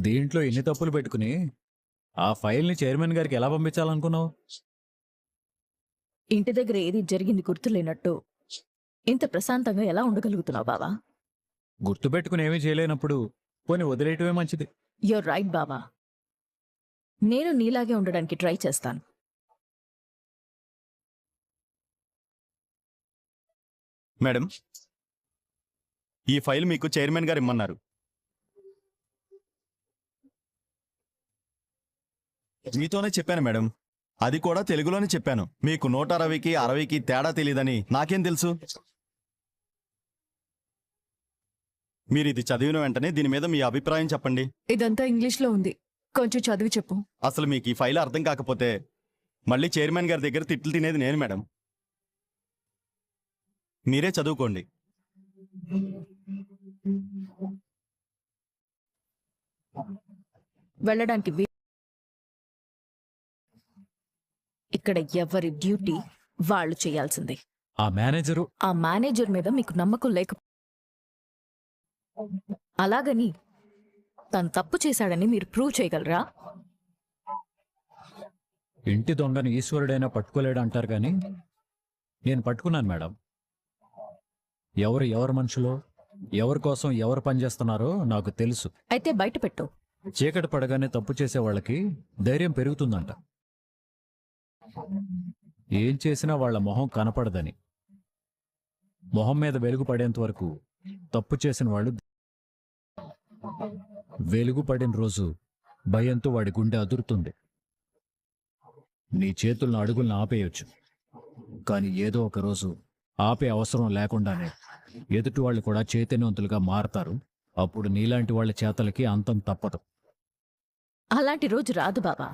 దీంట్లో ఎన్ని తప్పులు పెట్టుకుని ఆ ఫైల్ని చైర్మన్ గారికి ఎలా పంపించాలనుకున్నావు? ఇంటి దగ్గర ఏది జరిగింది గుర్తులేనట్టు ఇంత ప్రశాంతంగా ఎలా ఉండగలుగుతున్నావు బావా? గుర్తుపెట్టుకుని ఏమీ చేయలేనప్పుడు పోనీ వదిలేయటమే మంచిది. యూర్ రైట్ బావా. నేను నీలాగే ఉండడానికి ట్రై చేస్తాను. మేడం, ఈ ఫైల్ మీకు చైర్మన్ గారు ఇమ్మన్నారు. మీతోనే చెప్పాను మేడం, అది కూడా తెలుగులోనే చెప్పాను. మీకు 160కి 60కి తేడా తెలియదని నాకేం తెలుసు? మీరు ఇది చదివిన వెంటనే దీని మీద మీ అభిప్రాయం చెప్పండి. ఇదంతా ఇంగ్లీష్లో ఉంది, కొంచెం చదివి చెప్పు. అసలు మీకు ఈ ఫైల్ అర్థం కాకపోతే మళ్ళీ చైర్మన్ గారి దగ్గర తిట్లు తినేది నేను మేడం. మీరే చదువుకోండి. వెళ్ళడానికి ఇక్కడ ఎవరి డ్యూటీ వాళ్ళు చేయాల్సిందే. ఆ మేనేజరు ఆ మేనేజర్ మీద మీకు నమ్మకం లేక అలాగని తను తప్పు చేశాడని మీరు ప్రూవ్ చేయగలరా? ఇంటి దొంగని ఈశ్వరుడైనా పట్టుకోలేడు అంటారు కానీ నేను పట్టుకున్నాను మేడం. ఎవరు మనుషులో, ఎవరి కోసం ఎవరు పనిచేస్తున్నారో నాకు తెలుసు. అయితే బయట పెట్టు. చీకటి పడగానే తప్పు చేసే వాళ్ళకి ధైర్యం పెరుగుతుందంట. ఏం చేసినా వాళ్ళ మొహం కనపడదని. మొహం మీద వెలుగు పడేంత వరకు తప్పు చేసిన వాళ్ళు, వెలుగు పడిన రోజు భయంతో వాడి గుండె అదురుతుంది. నీ చేతులను అడుగులను ఆపేయొచ్చు, కానీ ఏదో ఒక రోజు ఆపే అవసరం లేకుండానే ఎదుటి వాళ్ళు కూడా చైతన్యవంతులుగా మారతారు. అప్పుడు నీలాంటి వాళ్ళ చేతలకి అంతం తప్పదు. అలాంటి రోజు రాదు బావా.